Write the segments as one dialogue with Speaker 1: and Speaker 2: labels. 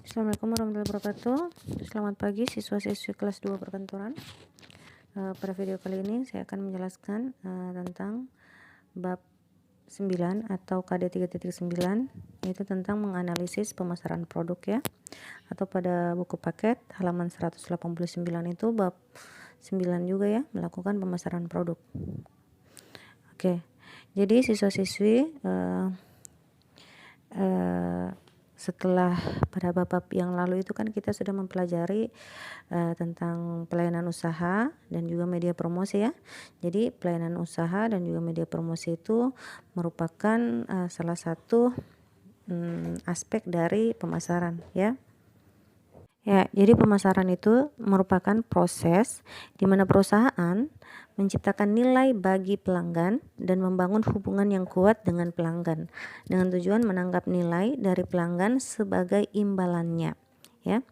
Speaker 1: Assalamualaikum warahmatullahi wabarakatuh. Selamat pagi siswa-siswi kelas 2 perkantoran. Pada video kali ini saya akan menjelaskan tentang bab 9 atau KD 3.9, yaitu tentang menganalisis pemasaran produk ya. Atau pada buku paket halaman 189 itu bab 9 juga ya, melakukan pemasaran produk. Oke. Jadi siswa-siswi setelah pada bab yang lalu itu kan kita sudah mempelajari tentang pelayanan usaha dan juga media promosi ya. Jadi pelayanan usaha dan juga media promosi itu merupakan salah satu aspek dari pemasaran ya. Ya, jadi pemasaran itu merupakan proses di mana perusahaan menciptakan nilai bagi pelanggan dan membangun hubungan yang kuat dengan pelanggan dengan tujuan menangkap nilai dari pelanggan sebagai imbalannya ya.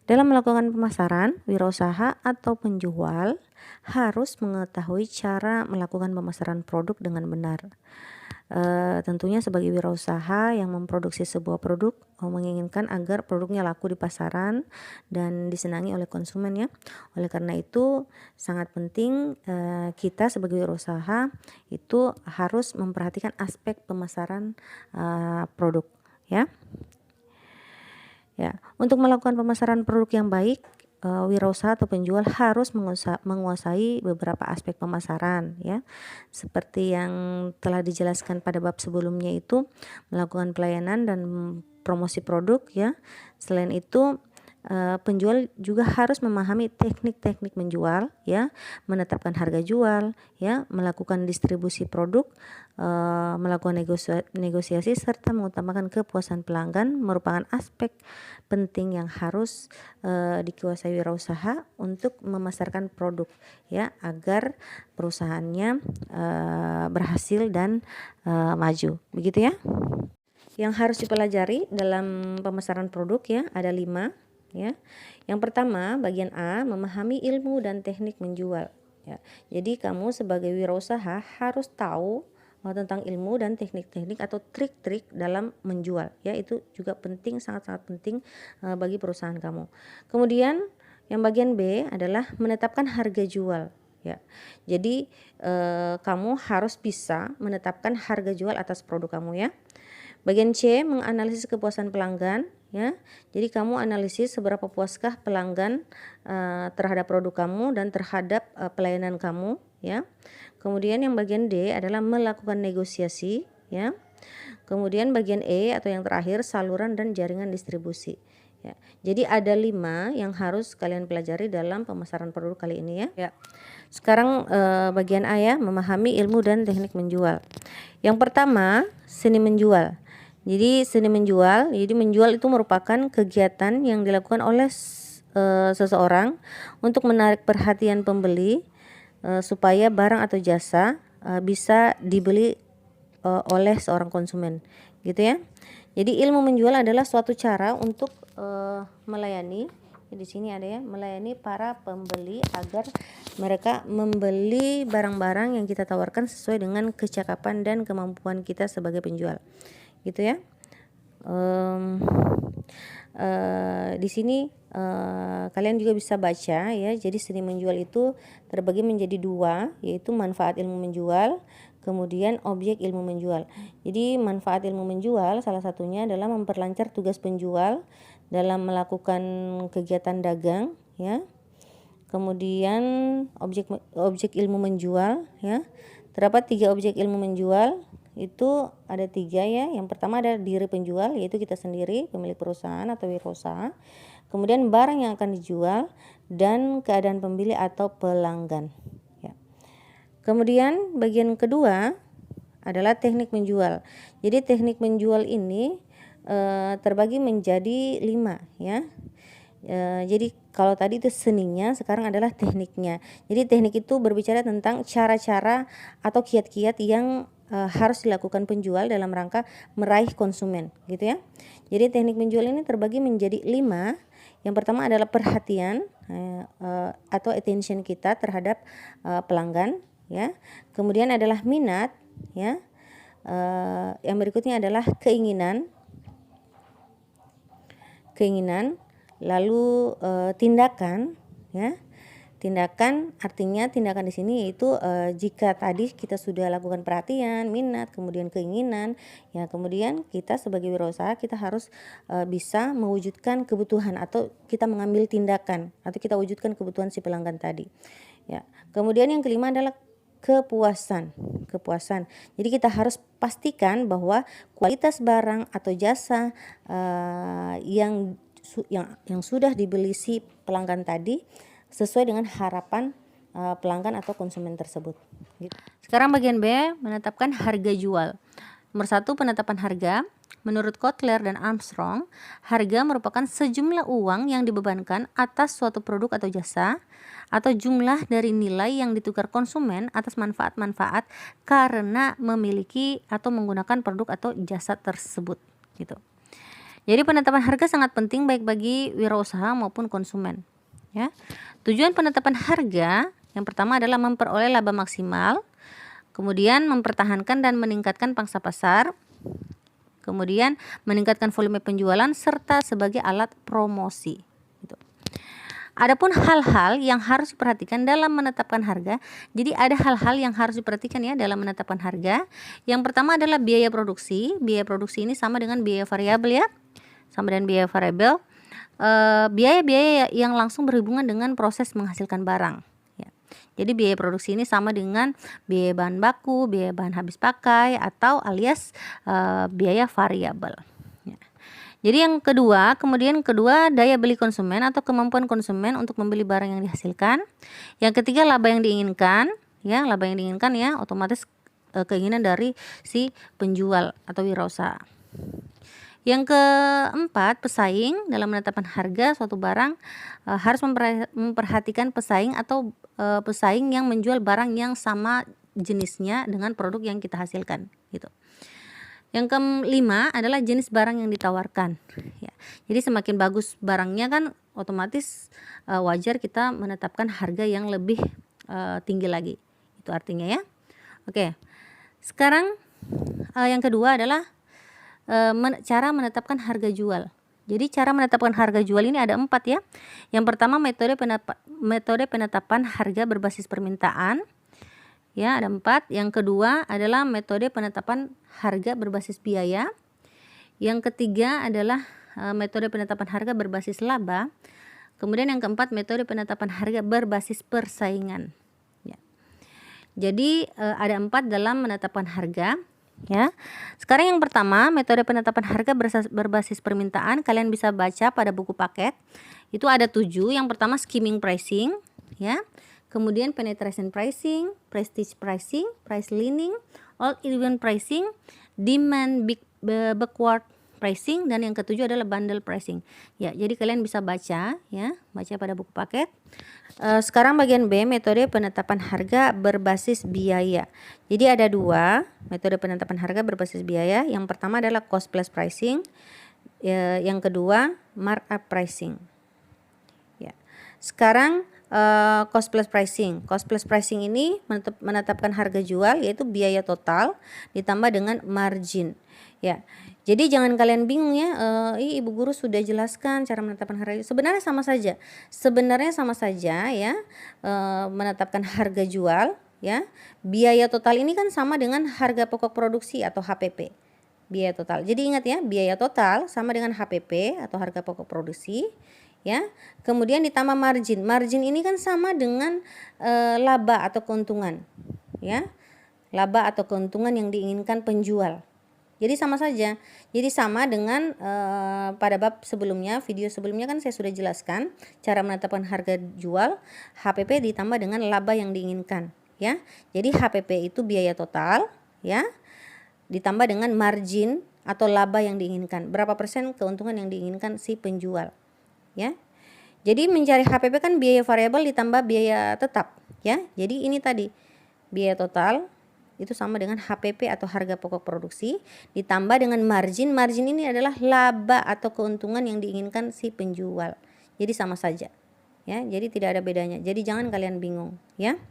Speaker 1: Dalam melakukan pemasaran, wirausaha atau penjual harus mengetahui cara melakukan pemasaran produk dengan benar. Tentunya sebagai wirausaha yang memproduksi sebuah produk menginginkan agar produknya laku di pasaran dan disenangi oleh konsumen ya. Oleh karena itu sangat penting kita sebagai wirausaha itu harus memperhatikan aspek pemasaran produk ya. Ya, untuk melakukan pemasaran produk yang baik, wirausaha atau penjual harus menguasai beberapa aspek pemasaran ya. Seperti yang telah dijelaskan pada bab sebelumnya itu melakukan pelayanan dan promosi produk ya. Selain itu penjual juga harus memahami teknik-teknik menjual ya, menetapkan harga jual ya, melakukan distribusi produk, melakukan negosiasi serta mengutamakan kepuasan pelanggan merupakan aspek penting yang harus dikuasai wirausaha untuk memasarkan produk ya, agar perusahaannya berhasil dan maju begitu ya. Yang harus dipelajari dalam pemasaran produk ya ada 5 ya. Yang pertama, bagian A, memahami ilmu dan teknik menjual ya. Jadi kamu sebagai wirausaha harus tahu tentang ilmu dan teknik-teknik atau trik-trik dalam menjual ya. Itu juga penting, sangat-sangat penting bagi perusahaan kamu. Kemudian yang bagian B adalah menetapkan harga jual ya. Jadi kamu harus bisa menetapkan harga jual atas produk kamu ya. Bagian C, menganalisis kepuasan pelanggan ya. Jadi kamu analisis seberapa puaskah pelanggan terhadap produk kamu dan terhadap pelayanan kamu ya. Kemudian yang bagian D adalah melakukan negosiasi ya. Kemudian bagian E atau yang terakhir saluran dan jaringan distribusi ya. Jadi ada 5 yang harus kalian pelajari dalam pemasaran produk kali ini ya. Sekarang bagian A ya, memahami ilmu dan teknik menjual. Yang pertama, seni menjual. Jadi seni menjual, jadi menjual itu merupakan kegiatan yang dilakukan oleh seseorang untuk menarik perhatian pembeli supaya barang atau jasa bisa dibeli oleh seorang konsumen, gitu ya. Jadi ilmu menjual adalah suatu cara untuk melayani, di sini ada ya, melayani para pembeli agar mereka membeli barang-barang yang kita tawarkan sesuai dengan kecakapan dan kemampuan kita sebagai penjual. Gitu ya. Di sini kalian juga bisa baca ya. Jadi seni menjual itu terbagi menjadi 2, yaitu manfaat ilmu menjual, kemudian objek ilmu menjual. Jadi manfaat ilmu menjual salah satunya adalah memperlancar tugas penjual dalam melakukan kegiatan dagang ya. Kemudian objek ilmu menjual ya. Terdapat 3 objek ilmu menjual. Itu ada 3 ya. Yang pertama ada diri penjual, yaitu kita sendiri, pemilik perusahaan atau wirausaha. Kemudian barang yang akan dijual dan keadaan pembeli atau pelanggan ya. Kemudian bagian kedua adalah teknik menjual. Jadi teknik menjual ini terbagi menjadi 5 ya. Jadi kalau tadi itu seninya, sekarang adalah tekniknya. Jadi teknik itu berbicara tentang cara-cara atau kiat-kiat yang harus dilakukan penjual dalam rangka meraih konsumen gitu ya. Jadi teknik menjual ini terbagi menjadi 5. Yang pertama adalah perhatian atau attention kita terhadap pelanggan ya. Kemudian adalah minat ya. Yang berikutnya adalah keinginan. keinginan, lalu tindakan, ya. Tindakan artinya tindakan di sini yaitu jika tadi kita sudah lakukan perhatian, minat, kemudian keinginan, ya kemudian kita sebagai wirausaha kita harus bisa mewujudkan kebutuhan atau kita mengambil tindakan atau kita wujudkan kebutuhan si pelanggan tadi. Ya. Kemudian yang kelima adalah kepuasan. Jadi kita harus pastikan bahwa kualitas barang atau jasa yang sudah dibeli si pelanggan tadi sesuai dengan harapan pelanggan atau konsumen tersebut. Sekarang bagian B, menetapkan harga jual. Nomor 1, penetapan harga. Menurut Kotler dan Armstrong, harga merupakan sejumlah uang yang dibebankan atas suatu produk atau jasa atau jumlah dari nilai yang ditukar konsumen atas manfaat-manfaat karena memiliki atau menggunakan produk atau jasa tersebut, gitu. Jadi penetapan harga sangat penting baik bagi wirausaha maupun konsumen, ya. Tujuan penetapan harga yang pertama adalah memperoleh laba maksimal, kemudian mempertahankan dan meningkatkan pangsa pasar, kemudian meningkatkan volume penjualan serta sebagai alat promosi. Gitu. Adapun hal-hal yang harus diperhatikan dalam menetapkan harga. Jadi ada hal-hal yang harus diperhatikan ya dalam menetapkan harga. Yang pertama adalah biaya produksi. Biaya produksi ini sama dengan biaya variabel ya, sama dengan biaya variabel. Biaya-biaya yang langsung berhubungan dengan proses menghasilkan barang. Ya. Jadi biaya produksi ini sama dengan biaya bahan baku, biaya bahan habis pakai, atau alias biaya variabel. Ya. Jadi yang kedua, daya beli konsumen atau kemampuan konsumen untuk membeli barang yang dihasilkan. Yang ketiga, laba yang diinginkan. Ya, laba yang diinginkan ya, otomatis keinginan dari si penjual atau wirausaha. Yang keempat, pesaing. Dalam menetapkan harga suatu barang harus memperhatikan pesaing atau pesaing yang menjual barang yang sama jenisnya dengan produk yang kita hasilkan, gitu. Yang kelima adalah jenis barang yang ditawarkan. Ya. Jadi semakin bagus barangnya kan otomatis wajar kita menetapkan harga yang lebih tinggi lagi. Itu artinya ya. Oke. Sekarang yang kedua adalah cara menetapkan harga jual. Jadi cara menetapkan harga jual ini ada 4 ya. Yang pertama metode penetapan harga berbasis permintaan. Ya, ada 4. Yang kedua adalah metode penetapan harga berbasis biaya. Yang ketiga adalah metode penetapan harga berbasis laba. Kemudian yang keempat metode penetapan harga berbasis persaingan. Ya. Jadi ada 4 dalam menetapkan harga. Ya, sekarang yang pertama metode penetapan harga berbasis permintaan, kalian bisa baca pada buku paket. Itu ada 7. Yang pertama skimming pricing, ya. Kemudian penetration pricing, prestige pricing, price leaning, all event pricing, demand backward pricing, dan yang ketujuh adalah bundle pricing. Ya, jadi kalian bisa baca ya, baca pada buku paket. Sekarang bagian B, metode penetapan harga berbasis biaya. Jadi ada 2 metode penetapan harga berbasis biaya. Yang pertama adalah cost plus pricing, yang kedua markup pricing. Ya. Sekarang cost plus pricing. Cost plus pricing ini menetapkan harga jual yaitu biaya total ditambah dengan margin. Ya. Jadi jangan kalian bingung ya, Ibu guru sudah jelaskan cara menetapkan harga. Sebenarnya sama saja. Ya, menetapkan harga jual ya. Biaya total ini kan sama dengan harga pokok produksi atau HPP. Biaya total. Jadi ingat ya, biaya total sama dengan HPP atau harga pokok produksi. Ya, kemudian ditambah margin. Margin ini kan sama dengan laba atau keuntungan, ya, laba atau keuntungan yang diinginkan penjual. Jadi sama saja. Jadi sama dengan pada bab sebelumnya, video sebelumnya kan saya sudah jelaskan cara menetapkan harga jual. HPP ditambah dengan laba yang diinginkan, ya. Jadi HPP itu biaya total, ya, ditambah dengan margin atau laba yang diinginkan. Berapa persen keuntungan yang diinginkan si penjual. Ya, jadi mencari HPP kan biaya variabel ditambah biaya tetap, ya. Jadi ini tadi biaya total itu sama dengan HPP atau harga pokok produksi ditambah dengan margin. Margin ini adalah laba atau keuntungan yang diinginkan si penjual. Jadi sama saja, ya. Jadi tidak ada bedanya. Jadi jangan kalian bingung, ya.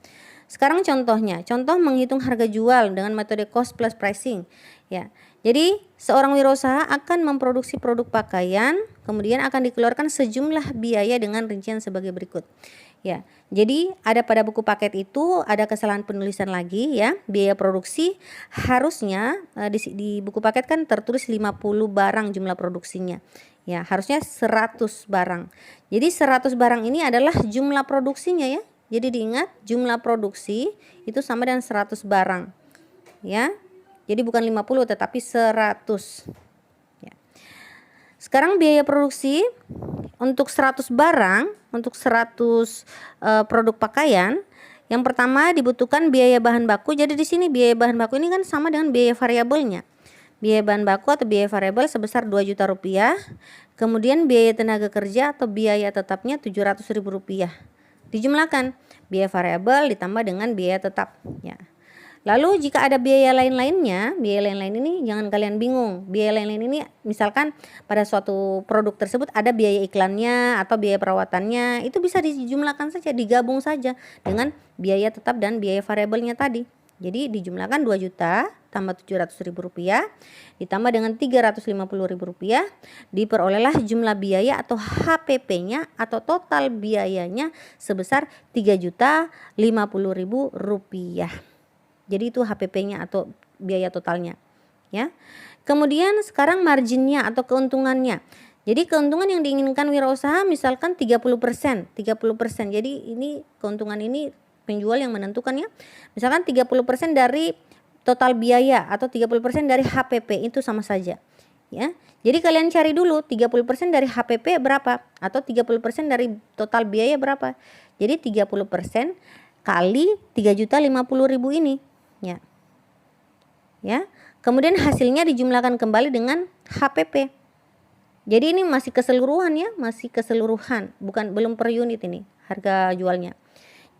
Speaker 1: Sekarang contohnya, contoh menghitung harga jual dengan metode cost plus pricing, ya. Jadi seorang wirausaha akan memproduksi produk pakaian, kemudian akan dikeluarkan sejumlah biaya dengan rincian sebagai berikut. Ya, jadi ada pada buku paket itu ada kesalahan penulisan lagi ya. Biaya produksi harusnya di buku paket kan tertulis 50 barang jumlah produksinya. Ya, harusnya 100 barang. Jadi 100 barang ini adalah jumlah produksinya ya. Jadi diingat jumlah produksi itu sama dengan 100 barang. Ya. Jadi bukan 50 tetapi 100. Ya. Sekarang biaya produksi untuk 100 barang, untuk 100 produk pakaian, yang pertama dibutuhkan biaya bahan baku. Jadi di sini biaya bahan baku ini kan sama dengan biaya variabelnya. Biaya bahan baku atau biaya variabel sebesar 2 juta rupiah. Kemudian biaya tenaga kerja atau biaya tetapnya 700.000 rupiah. Dijumlahkan biaya variabel ditambah dengan biaya tetap. Ya. Lalu jika ada biaya lain-lainnya, biaya lain-lain ini jangan kalian bingung. Biaya lain-lain ini misalkan pada suatu produk tersebut ada biaya iklannya atau biaya perawatannya, itu bisa dijumlahkan saja, digabung saja dengan biaya tetap dan biaya variabelnya tadi. Jadi dijumlahkan 2 juta tambah 700.000 rupiah ditambah dengan 350.000 rupiah, diperolehlah jumlah biaya atau HPP-nya atau total biayanya sebesar 3.050.000 rupiah. Jadi itu HPP-nya atau biaya totalnya ya. Kemudian sekarang marginnya atau keuntungannya. Jadi keuntungan yang diinginkan wirausaha misalkan 30%. Jadi ini keuntungan ini penjual yang menentukan ya. Misalkan 30% dari total biaya atau 30% dari HPP itu sama saja. Ya. Jadi kalian cari dulu 30% dari HPP berapa atau 30% dari total biaya berapa. Jadi 30% kali 3.050.000 ini. Ya. Ya. Kemudian hasilnya dijumlahkan kembali dengan HPP. Jadi ini masih keseluruhan ya, masih keseluruhan, belum per unit ini harga jualnya.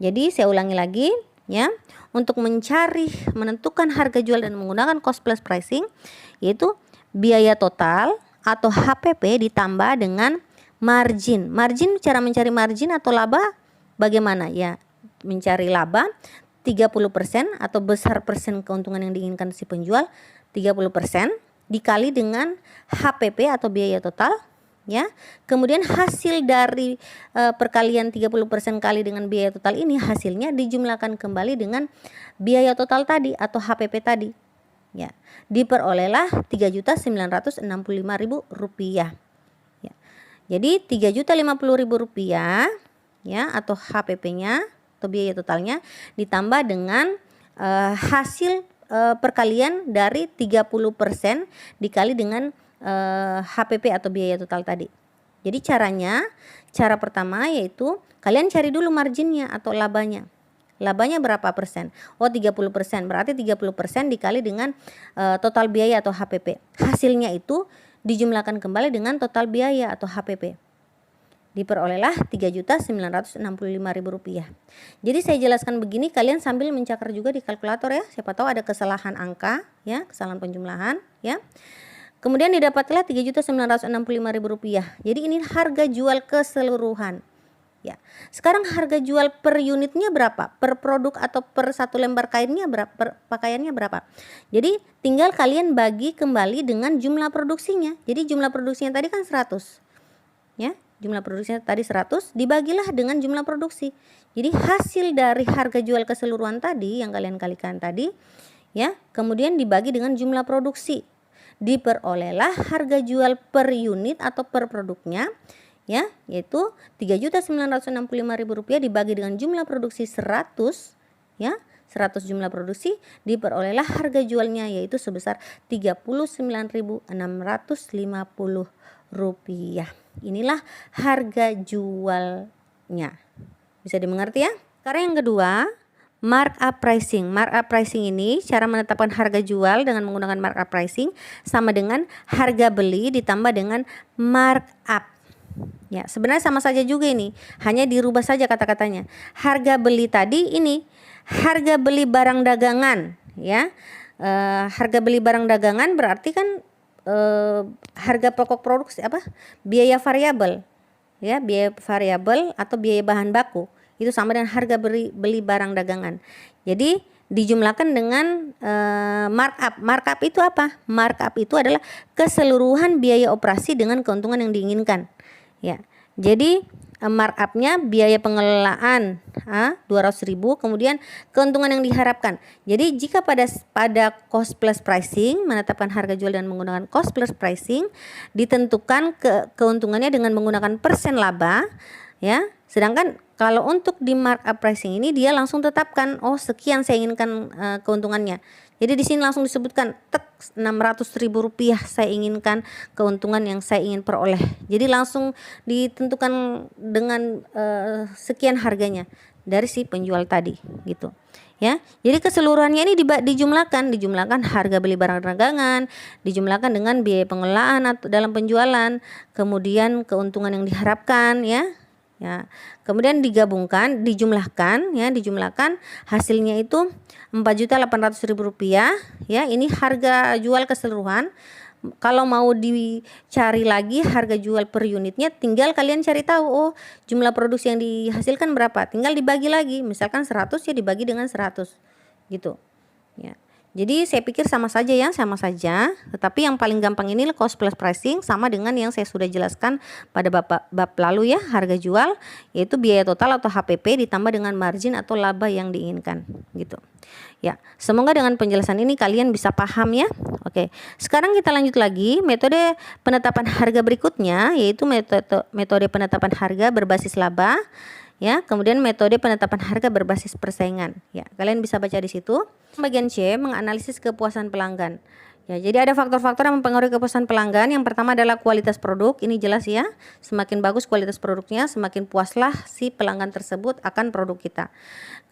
Speaker 1: Jadi saya ulangi lagi ya, untuk menentukan harga jual dan menggunakan cost plus pricing yaitu biaya total atau HPP ditambah dengan margin. Margin, cara mencari margin atau laba bagaimana ya? Mencari laba 30% atau besar persen keuntungan yang diinginkan si penjual 30% dikali dengan HPP atau biaya total ya. Kemudian hasil dari perkalian 30% kali dengan biaya total ini hasilnya dijumlahkan kembali dengan biaya total tadi atau HPP tadi. Ya. Diperolehlah 3.965.000 rupiah. Ya. Jadi 3.050.000 rupiah ya atau HPP-nya atau biaya totalnya ditambah dengan hasil perkalian dari 30% dikali dengan HPP atau biaya total tadi. Jadi cara pertama yaitu kalian cari dulu marginnya atau labanya. Labanya berapa persen? Oh 30%, berarti 30% dikali dengan total biaya atau HPP. Hasilnya itu dijumlahkan kembali dengan total biaya atau HPP. Diperolehlah 3.965.000 rupiah. Jadi saya jelaskan begini, kalian sambil mencakar juga di kalkulator ya. Siapa tahu ada kesalahan angka ya, kesalahan penjumlahan ya. Kemudian didapatlah 3.965.000 rupiah. Jadi ini harga jual keseluruhan. Ya. Sekarang harga jual per unitnya berapa? Per produk atau per satu lembar kainnya berapa? Per pakaiannya berapa? Jadi tinggal kalian bagi kembali dengan jumlah produksinya. Jadi jumlah produksinya tadi kan 100. Ya. Jumlah produksinya tadi 100 dibagilah dengan jumlah produksi. Jadi hasil dari harga jual keseluruhan tadi yang kalian kalikan tadi ya, kemudian dibagi dengan jumlah produksi. Diperolehlah harga jual per unit atau per produknya ya, yaitu 3.965.000 rupiah dibagi dengan jumlah produksi 100 ya. 100 jumlah produksi diperolehlah harga jualnya yaitu sebesar 39.650 rupiah. Inilah harga jualnya. Bisa dimengerti ya? Sekarang yang kedua, markup pricing. Markup pricing ini cara menetapkan harga jual dengan menggunakan markup pricing sama dengan harga beli ditambah dengan markup. Ya, sebenarnya sama saja juga ini, hanya dirubah saja kata-katanya. Harga beli tadi ini harga beli barang dagangan ya. Harga beli barang dagangan berarti kan harga pokok produksi biaya variabel ya, biaya variabel atau biaya bahan baku itu sama dengan harga beli barang dagangan. Jadi dijumlahkan dengan markup. Markup itu apa? Markup itu adalah keseluruhan biaya operasi dengan keuntungan yang diinginkan. Ya. Jadi markupnya biaya pengelolaan 200.000, kemudian keuntungan yang diharapkan. Jadi jika pada cost plus pricing, menetapkan harga jual dan menggunakan cost plus pricing, ditentukan keuntungannya dengan menggunakan persen laba, ya. Sedangkan kalau untuk di markup pricing ini dia langsung tetapkan, oh sekian saya inginkan keuntungannya. Jadi di sini langsung disebutkan Rp600.000 saya inginkan keuntungan yang saya ingin peroleh. Jadi langsung ditentukan dengan sekian harganya dari si penjual tadi, gitu. Ya, jadi keseluruhannya ini dijumlahkan harga beli barang dagangan, dijumlahkan dengan biaya pengelolaan atau dalam penjualan, kemudian keuntungan yang diharapkan, ya. Ya, kemudian dijumlahkan hasilnya itu Rp4.800.000, ya. Ini harga jual keseluruhan. Kalau mau dicari lagi harga jual per unitnya, tinggal kalian cari tahu, oh jumlah produksi yang dihasilkan berapa, tinggal dibagi lagi, misalkan 100 ya dibagi dengan 100, gitu, ya. Jadi saya pikir sama saja, tetapi yang paling gampang ini cost plus pricing, sama dengan yang saya sudah jelaskan pada bab lalu, ya, harga jual, yaitu biaya total atau HPP ditambah dengan margin atau laba yang diinginkan, gitu. Ya, semoga dengan penjelasan ini kalian bisa paham, ya. Oke, sekarang kita lanjut lagi metode penetapan harga berikutnya, yaitu metode penetapan harga berbasis laba, ya. Kemudian metode penetapan harga berbasis persaingan, ya. Kalian bisa baca di situ. Bagian C, menganalisis kepuasan pelanggan. Ya, jadi ada faktor-faktor yang mempengaruhi kepuasan pelanggan. Yang pertama adalah kualitas produk. Ini jelas, ya. Semakin bagus kualitas produknya, semakin puaslah si pelanggan tersebut akan produk kita.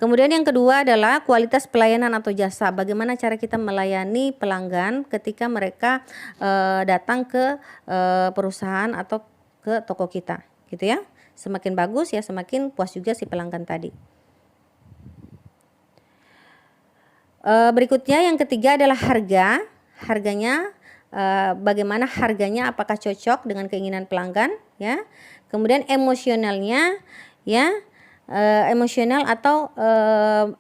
Speaker 1: Kemudian yang kedua adalah kualitas pelayanan atau jasa. Bagaimana cara kita melayani pelanggan ketika mereka datang ke perusahaan atau ke toko kita, gitu, ya. Semakin bagus, ya, semakin puas juga si pelanggan tadi. Berikutnya yang ketiga adalah harganya, bagaimana harganya, apakah cocok dengan keinginan pelanggan, ya. Kemudian emosionalnya, ya, emosional atau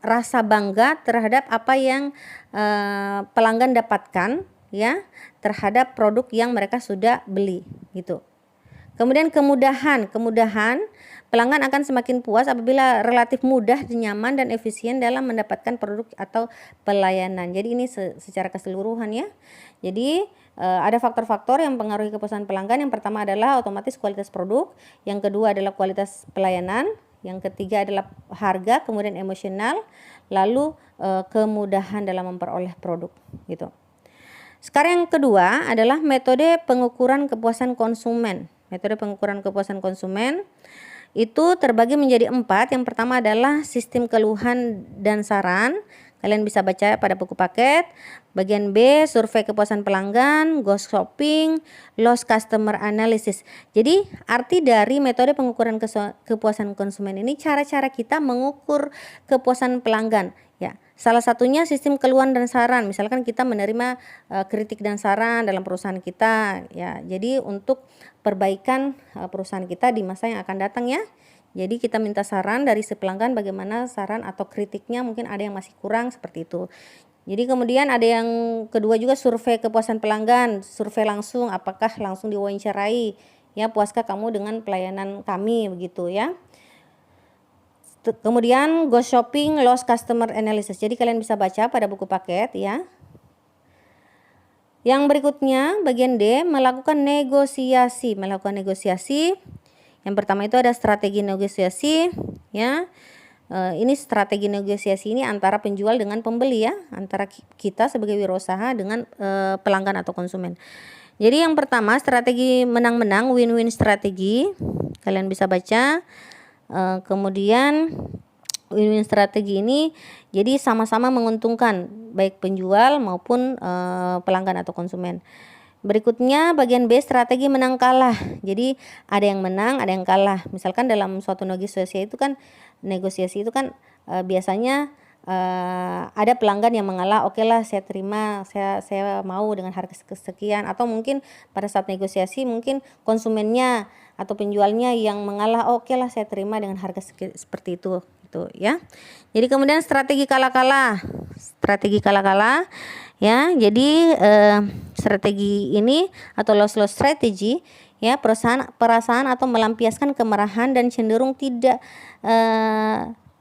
Speaker 1: rasa bangga terhadap apa yang pelanggan dapatkan, ya, terhadap produk yang mereka sudah beli, gitu. Kemudian kemudahan, pelanggan akan semakin puas apabila relatif mudah, nyaman, dan efisien dalam mendapatkan produk atau pelayanan. Jadi ini secara keseluruhan, ya. Jadi ada faktor-faktor yang mempengaruhi kepuasan pelanggan. Yang pertama adalah otomatis kualitas produk, yang kedua adalah kualitas pelayanan, yang ketiga adalah harga, kemudian emosional, lalu kemudahan dalam memperoleh produk, gitu. Sekarang yang kedua adalah metode pengukuran kepuasan konsumen. Metode pengukuran kepuasan konsumen itu terbagi menjadi 4. Yang pertama adalah sistem keluhan dan saran. Kalian bisa baca pada buku paket. Bagian B, survei kepuasan pelanggan, ghost shopping, lost customer analysis. Jadi arti dari metode pengukuran kepuasan konsumen ini cara-cara kita mengukur kepuasan pelanggan, ya. Salah satunya sistem keluhan dan saran. Misalkan kita menerima kritik dan saran dalam perusahaan kita, ya. Jadi untuk perbaikan perusahaan kita di masa yang akan datang, ya. Jadi kita minta saran dari si pelanggan, bagaimana saran atau kritiknya, mungkin ada yang masih kurang, seperti itu. Jadi kemudian ada yang kedua juga survei kepuasan pelanggan, survei langsung, apakah langsung diwawancarai, ya, puaskah kamu dengan pelayanan kami, begitu, ya. Kemudian ghost shopping, lost customer analysis. Jadi kalian bisa baca pada buku paket, ya. Yang berikutnya bagian D, melakukan negosiasi. Yang pertama itu ada strategi negosiasi, ya. Ini strategi negosiasi ini antara penjual dengan pembeli, ya, antara kita sebagai wirausaha dengan pelanggan atau konsumen. Jadi yang pertama strategi menang-menang, win-win strategi, kalian bisa baca. Kemudian win-win strategi ini jadi sama-sama menguntungkan baik penjual maupun pelanggan atau konsumen. Berikutnya bagian B, strategi menang kalah. Jadi ada yang menang, ada yang kalah. Misalkan dalam suatu negosiasi itu kan biasanya ada pelanggan yang mengalah, oke lah saya terima, saya mau dengan harga sekian, atau mungkin pada saat negosiasi mungkin konsumennya atau penjualnya yang mengalah, oke lah saya terima dengan harga seperti itu gitu ya. Jadi kemudian strategi kalah-kalah ya. Jadi strategi ini atau loss strategy ya, perasaan atau melampiaskan kemarahan dan cenderung tidak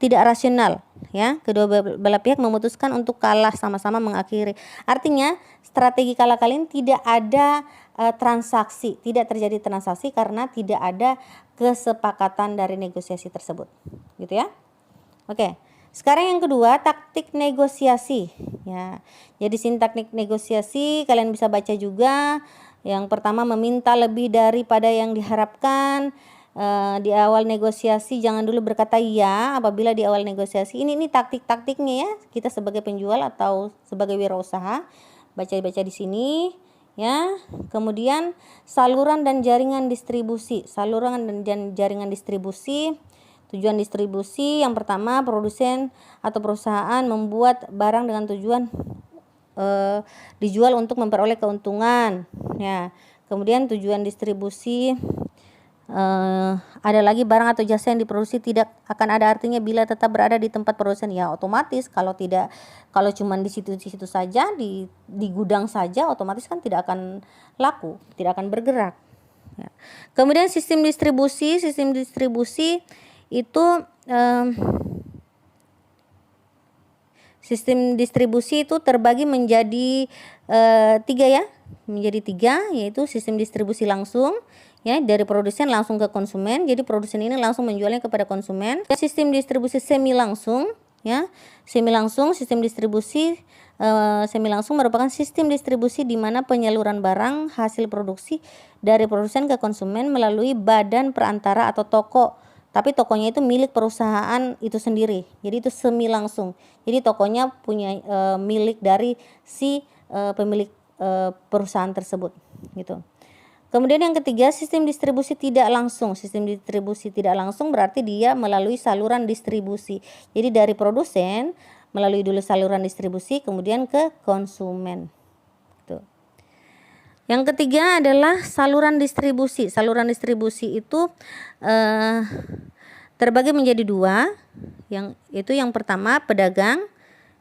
Speaker 1: rasional ya. Kedua belah pihak memutuskan untuk kalah sama-sama mengakhiri. Artinya strategi kalah-kalah ini tidak ada transaksi, tidak terjadi transaksi karena tidak ada kesepakatan dari negosiasi tersebut gitu ya. Oke, sekarang yang kedua, taktik negosiasi ya. Jadi taktik negosiasi kalian bisa baca juga. Yang pertama, meminta lebih daripada yang diharapkan. Di awal negosiasi jangan dulu berkata ya apabila di awal negosiasi. Ini taktik-taktiknya ya, kita sebagai penjual atau sebagai wirausaha. Baca-baca di sini ya. Kemudian saluran dan jaringan distribusi. Tujuan distribusi yang pertama, produsen atau perusahaan membuat barang dengan tujuan dijual untuk memperoleh keuntungan ya. Kemudian tujuan distribusi ada lagi barang atau jasa yang diproduksi tidak akan ada artinya bila tetap berada di tempat produsen ya. Otomatis kalau cuman di situ saja, di gudang saja, otomatis kan tidak akan laku, tidak akan bergerak ya. Kemudian sistem distribusi itu sistem distribusi itu terbagi menjadi tiga ya, yaitu sistem distribusi langsung ya, dari produsen langsung ke konsumen. Jadi produsen ini langsung menjualnya kepada konsumen. Sistem distribusi semi langsung ya. Sistem distribusi semi langsung merupakan sistem distribusi di mana penyaluran barang hasil produksi dari produsen ke konsumen melalui badan perantara atau toko. Tapi tokonya itu milik perusahaan itu sendiri. Jadi itu semi langsung. Jadi tokonya punya milik dari si pemilik perusahaan tersebut gitu. Kemudian yang ketiga, sistem distribusi tidak langsung. Sistem distribusi tidak langsung berarti dia melalui saluran distribusi. Jadi dari produsen melalui dulu saluran distribusi kemudian ke konsumen. Gitu. Yang ketiga adalah saluran distribusi. Saluran distribusi itu terbagi menjadi dua. Yang pertama pedagang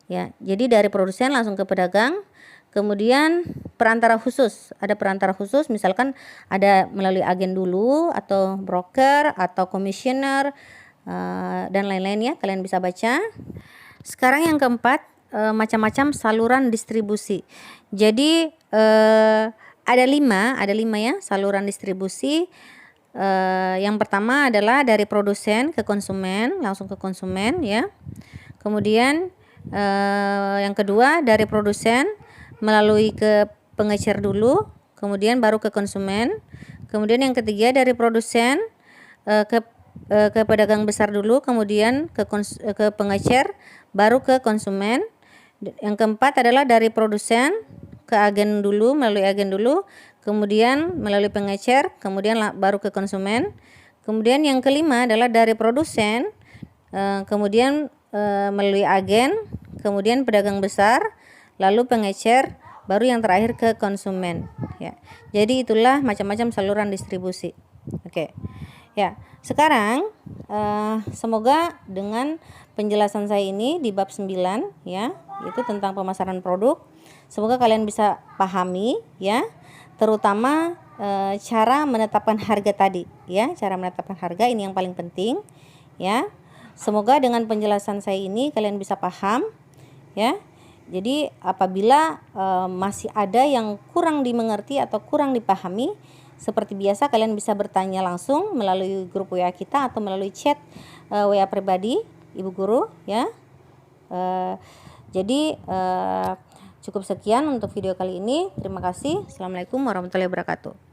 Speaker 1: ya. Jadi dari produsen langsung ke pedagang. Kemudian perantara khusus. Ada perantara khusus, misalkan ada melalui agen dulu atau broker atau komisioner dan lain-lain ya. Kalian bisa baca. Sekarang yang keempat, macam-macam saluran distribusi. Jadi ada lima ya saluran distribusi. Yang pertama adalah dari produsen ke konsumen, langsung ke konsumen ya. Kemudian yang kedua dari produsen melalui ke pengecer dulu, kemudian baru ke konsumen. Kemudian yang ketiga dari produsen ke pedagang besar dulu, kemudian ke pengecer, baru ke konsumen. Yang keempat adalah dari produsen ke agen dulu, melalui agen dulu, kemudian melalui pengecer, kemudian baru ke konsumen. Kemudian yang kelima adalah dari produsen, kemudian melalui agen, kemudian pedagang besar, lalu pengecer, baru yang terakhir ke konsumen ya. Jadi itulah macam-macam saluran distribusi. Oke. Ya, sekarang semoga dengan penjelasan saya ini di bab 9 ya, itu tentang pemasaran produk, semoga kalian bisa pahami ya, terutama cara menetapkan harga tadi ya. Cara menetapkan harga ini yang paling penting ya. Semoga dengan penjelasan saya ini kalian bisa paham ya. Jadi apabila masih ada yang kurang dimengerti atau kurang dipahami, seperti biasa kalian bisa bertanya langsung melalui grup WA kita atau melalui chat WA pribadi Ibu Guru ya. Jadi cukup sekian untuk video kali ini. Terima kasih. Assalamualaikum warahmatullahi wabarakatuh.